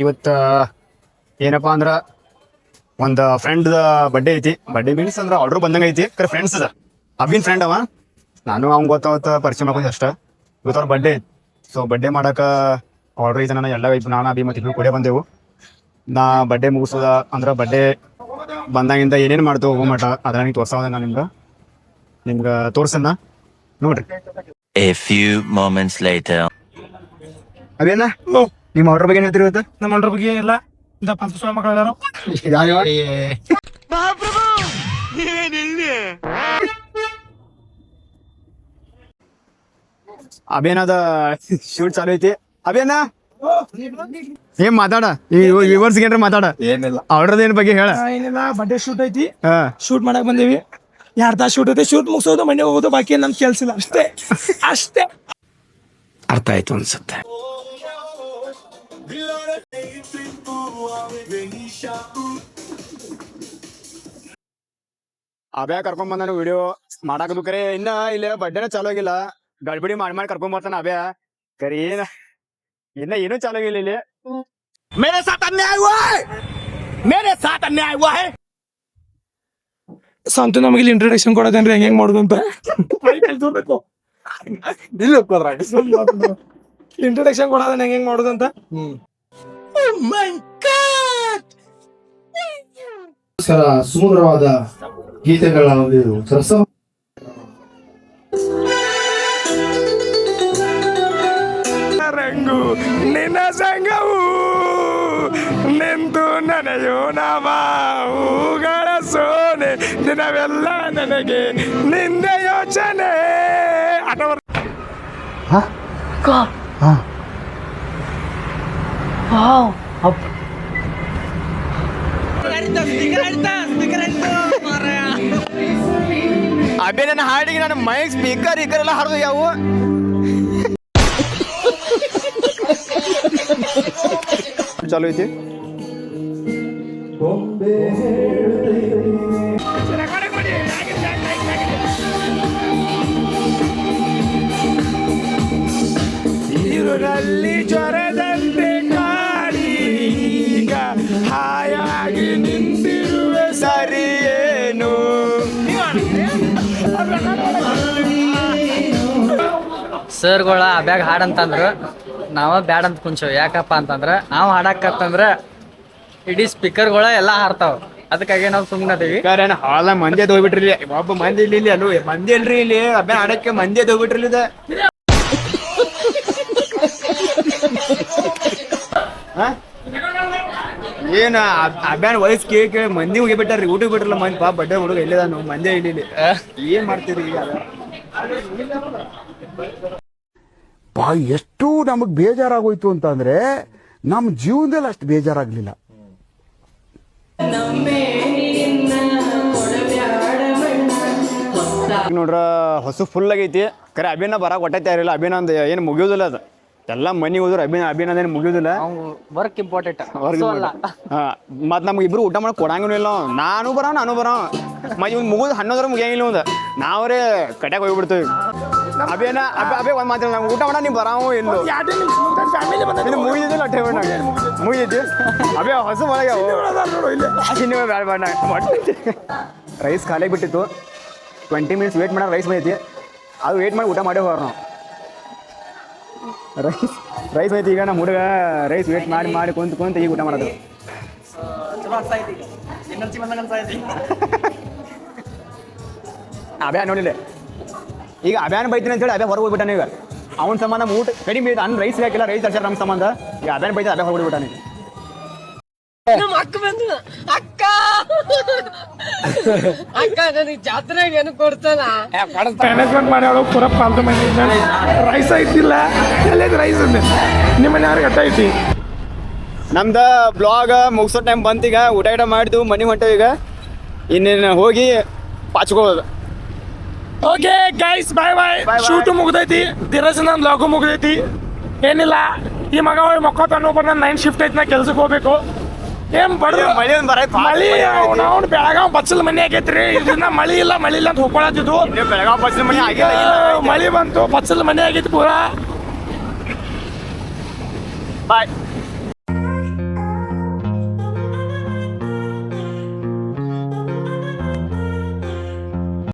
ಇವತ್ತು ಏನಪ್ಪ ಅಂದ್ರೆ ಒಂದು ಫ್ರೆಂಡ್ ಬರ್ಡೇ ಐತಿ. ಬರ್ಡೇ ಮೀನ್ಸ್ ಅಂದ್ರೆ ಆರ್ಡರ್ ಬಂದಂಗೆ ಐತಿ. ಕರೆ ಫ್ರೆಂಡ್ಸ್ ಅದ, ಅಭಿನ್ ಫ್ರೆಂಡ್ ಅವ. ನಾನು ಅವ್ನು ಗೊತ್ತಾವತ್ತ ಪರಿಚಯ ಮಾಡ್ಕೊಂಡು ಅಷ್ಟ. ಇವತ್ತು ಅವ್ರ ಬರ್ಡೇ ಐತಿ. ಸೊ ಬರ್ಡೇ ಮಾಡಕ್ಕೆ ಆರ್ಡರ್ ಐತೆ. ನಾನು ಎಲ್ಲ ಐತಿ. ನಾನು ಅಭಿ ಮತ್ತು ಇಬ್ಬರು ಕೂಡ ಬಂದೆವು. ನಾ ಬರ್ಡೇ ಮುಗಿಸೋದ ಅಂದ್ರೆ ಬರ್ಡೇ ಬಂದಾಗಿಂದ ಏನೇನು ಮಾಡ್ತೇವೆ ಹೋಗೋ ಮಟ ಅದನ್ನ ನೀವು ತೋರ್ಸೋದ. ನಾನು ನಿಮ್ಗೆ ತೋರ್ಸನ್ನ ನೋಡ್ರಿ. A few moments later. ಅದೇನ ನಿಮ್ಮ ಆರ್ಡರ್ ಬಗ್ಗೆ ಏನು ಹೇಳ್ತೀರಿ ಇವತ್ತು? ನಮ್ಮ ಆರ್ಡರ್ ಬಗ್ಗೆ ಏನಿಲ್ಲ. ಇಂಥ ಪಂಚ ಮಕ್ಕಳು ಅಬೇನದ ಶೂಟ್ ಚಾಲು ಐತಿ. ಅಬೇನ ಏನ್ ಮಾತಾಡ, ಈ ವಿವರ್ಸ್ಗೆ ಏನ್ರ ಮಾತಾಡ. ಏನಿಲ್ಲ, ಆರ್ಡರ್ ಏನ್ ಬಗ್ಗೆ ಹೇಳ. ಏನಿಲ್ಲ, ಬರ್ಡೇ ಶೂಟ್ ಐತಿ. ಶೂಟ್ ಮಾಡಕ್ ಬಂದೇವಿ. 2 ತಾಸು ಶೂಟ್ ಐತಿ. ಶೂಟ್ ಮುಗಿಸೋದು ಮನೆ ಹೋಗೋದು, ಬಾಕಿ ನಮ್ ಕೆಲ್ಸ ಇಲ್ಲ. ಅಷ್ಟೇ ಅಷ್ಟೇ. ಅರ್ಥ ಆಯ್ತು ಅನ್ಸುತ್ತೆ. ಅಬ್ಯಾ ಕರ್ಕೊಂಡ್ ಬಂದಾನ ವಿಡಿಯೋ ಮಾಡಾಕದು. ಕರೆ ಇನ್ನ ಇಲ್ಲ ಬರ್ಡೇನ ಚಾಲು ಆಗಿಲ್ಲ. ಗಡ್ಬಡಿ ಮಾಡಿ ಕರ್ಕೊಂಡ್ ಬರ್ತಾನ ಅಬ್ಯಾ. ಕರೆ ಏನ ಇನ್ನ ಏನೂ ಚಾಲು ಆಗಿಲ್ಲ ಇಲ್ಲಿ. मेरे साथ अन्याय हुआ है, मेरे साथ अन्याय हुआ है. ಸಂತು ನಮಗೆ ಇಲ್ಲಿ ಇಂಟ್ರೊಡಕ್ಷನ್ ಕೊಡೋದೇನ್ರಿ ಹೆಂಗ್ ಮಾಡುದು ಅಂತ. ಇಂಟ್ರೊಡಕ್ಷನ್ ಕೊಡೋದನ್ನ ಹೆಂಗ್ ಮಾಡುದು ಅಂತ. ಸುಮಧುರವಾದ ಗೀತೆಗಳ ಒಂದು ಸರಸ. ರಂಗು ನಿನ್ನ ಸಂಗವು ನಿಂತು ನನಯೋ ನಾವುಗಳ ಸೋನೆ ದಿನವೆಲ್ಲ ನನಗೆ ನಿಂದ ಯೋಚನೆ. ಅಬ್ಯಾ ನನ್ನ ಹಾಡಿಗೆ ನನ್ನ ಮೈಕ್ ಸ್ಪೀಕರ್ ಎಲ್ಲ ಹರಿದು ಯಾವ ಚಾಲು ಐತಿ. ನೀರಲ್ಲಿ ಜ್ವರದಂತೆ ಕಾಡೀಗ ಹಾಯಾಗಿ ನಿಂತಿರುವೆ ಸರಿಯೇನು. ಸರ್ಗಳ ಅಬ್ಯಾಗ ಹಾಡಂತಂದ್ರು ನಾವ ಬ್ಯಾಡ್ ಅಂತ ಕುಂಚೇವ್. ಯಾಕಪ್ಪ ಅಂತಂದ್ರ ನಾವು ಹಾಡಕತ್ತಂದ್ರ ಇಡೀ ಸ್ಪೀಕರ್ಗಳ ಎಲ್ಲಾ ಹಾರ್ತಾವ. ಅದಕ್ಕಾಗಿ ನಾವು ಸುಮ್ಮನೆ ಅದೀವಿ. ಹಾಳ ಮಂದಿ ಅದು ಹೋಗ್ಬಿಟ್ರಿ. ಒಬ್ಬ ಮಂದಿ ಇಲ್ಲಿ ಅಲ್ಲೂ ಮಂದಿ ಇಲ್ರಿ ಇಲ್ಲಿ. ಅಬ್ಯಾ ಹಾಡಕ್ಕೆ ಮಂದಿ ಅದು ಹೋಗ್ಬಿಟ್ರಿ ಇದೆ. ಏನ ಅಬ್ಯಾನ್ ವಯಸ್ಸು ಕೇಳಿ ಮಂದಿ ಹೋಗಿಬಿಟ್ಟಾರ್ರಿ. ಊಟಕ್ಕೆ ಬಿಟ್ರಲ್ಲ ಮಂದಿ. ಪಾಪ ಬಡ್ಡೆ ಹುಡುಗ ಇಲ್ಲಿದಾನು ಮಂದಿ ಇಲ್ಲಿ. ಏನ್ ಮಾಡ್ತೀರಿ ಈಗ? ಎಷ್ಟು ನಮಗ್ ಬೇಜಾರಾಗೋಯ್ತು ಅಂತಂದ್ರೆ ನಮ್ ಜೀವನದಲ್ಲಿ ಅಷ್ಟು ಬೇಜಾರಾಗ್ಲಿಲ್ಲ. ನೋಡ್ರ ಹೊಸ ಫುಲ್ ಆಗೈತಿ. ಕರೆ ಅಭಿನ ಬರಾಕ್ ಹೊಟ್ಟೆ ತಯಾರಿಲ್ಲ. ಅಭಿನ ಅಂದ ಏನು ಮುಗಿಯೋದಿಲ್ಲ. ಅದು ಎಲ್ಲ ಮನಿ ಹೋದ್ರು ಅಭಿನ ಅದೇನು ಮುಗಿಯೋದಿಲ್ಲ. Work important. ಮತ್ ನಮ್ಗೆ ಇಬ್ರು ಊಟ ಮಾಡಕ್ ಕೊಡಂಗೂ ಇಲ್ಲ. ನಾನು ಬರೋ ಮತ್ ಇವ್ ಮುಗಿದ್ 11 ಮುಗಿಯಂಗಿಲ್ಲ. ಒಂದು ನಾವ್ರೇ ಕಟ್ಯಾಕ್ ಹೋಗ್ಬಿಡ್ತೀವಿ. ಅಭಿನ ಅಭಿ ಒಂದ್ ಮಾತಿಲ್ಲ. ನಾವು ಊಟ ಮಾಡ ನೀವು ಬರಾವು ಇಲ್ಲೋ ಮುಗಿದಿಲ್ಲ. ಅಟ್ಟೆ ಮುಗಿದೈತಿ. ಅಭಿ ಹೊಸ ಒಳಗೆ ಬ್ಯಾಡ ಬೇಡ. ರೈಸ್ ಖಾಲಿ ಬಿಟ್ಟಿತ್ತು. 20 ಮಿನಿಟ್ಸ್ ವೇಟ್ ಮಾಡೋ ರೈಸ್ ಬಂದೈತಿ. ಅದು ವೇಟ್ ಮಾಡಿ ಊಟ ಮಾಡೇ ಹೋಗ್ರ ನಾವು. ರೈಸ್ ಐತಿ. ಈಗ ನಮ್ಮ ಹುಡುಗ ರೈಸ್ ವೇಟ್ ಮಾಡಿ ಕುಂತ ಈಗ ಊಟ ಮಾಡೋದು. ಅಬ್ಯಾ ನೋಡಿಲ್ಲ ಈಗ ಅಬ್ಯಾನ ಬೈತೀನಿ ಅಂತೇಳಿ ಅಬ್ಯಾ ಹೊರಗೆ ಹೋಗ್ಬಿಟ್ಟಾನೆ. ಈಗ ಅವನ ಸಂಬಂಧ ಊಟ ಕಡಿಮೆ ಐತೆ. ಅನ್ನ ರೈಸ್ ಹಾಕಿಲ್ಲ. ರೈಸ್ ತರ್ಸಾರ ನಮ್ಮ ಸಂಬಂಧ. ಈಗ ಅಬ್ಯಾನ ಬೈತ ಅಬ್ಯಾ ಹೊರಬಿಟ್ಟಾನೆ. ಅಕ್ಕ ನನಗೆ ಜಾತ್ರೆಗೆ ಏನು ಕೊಡ್ತಾನ. ಮ್ಯಾನೇಜ್ಮೆಂಟ್ ಮಾಡಿ ಅವಳು ಪೂರ ಪಾಲ್ತು ಮಂದಿ. ರೈಸ್ ಐತಿಲ್ಲ. ಎಲ್ಲೈತಿ ರೈಸ್ ಅಂದೆ ನಿಮ್ಮ ಮನೆಯವ್ರಿಗೆ ಅಟ್ಟ ಐತಿ. ನಮ್ದು ಬ್ಲಾಗ್ ಮುಗಿಸೋ ಟೈಮ್ ಬಂತೀಗ. ಊಟ ಮಾಡಿದ್ವು ಮನೆ ಹೊಂಟೇವು. ಈಗ ಇನ್ನೇನು ಹೋಗಿ ಪಾಚ್ಕೊಳ್ಳೋದು. ಓಕೆ ಗೈಸ್ ಬಾಯ್ ಬಾಯ್. ಶೂಟು ಮುಗ್ದೈತಿ. ಧೀರಜ್ ನನ್ನ ಲಾಗು ಮುಗ್ದೈತಿ. ಏನಿಲ್ಲ, ಈ ಮಗ ಹೋಗಿ ಮಕ್ಕೋತಾನು. ಬರ್ ನನ್ನ 9 ಶಿಫ್ಟ್ ಐತಿ. ನಾ ಕೆಲ್ಸಕ್ಕೆ ಹೋಗ್ಬೇಕು. ಏನ್ ಬಡ್ದು ಮಳಿ ಅವ್ನು ಬೆಳಗಾವ್ ಬಚ್ಚಲ್ ಮನೆ ಆಗೈತ್ರಿ. ಇದನ್ನ ಮಳಿ ಇಲ್ಲ ಅಂತ ಹೋಗ್ಕೊಳತ್ತಿದ್ವು. ಬೆಳಗಾವ್ ಬಚ್ಚಲ್ ಮನೆ ಆಗಿಲ್ಲ. ಮಳಿ ಬಂತು, ಬಚ್ಚಲ್ ಮನೆ ಆಗೈತಿ ಪೂರಾ. ಬಾಯ್.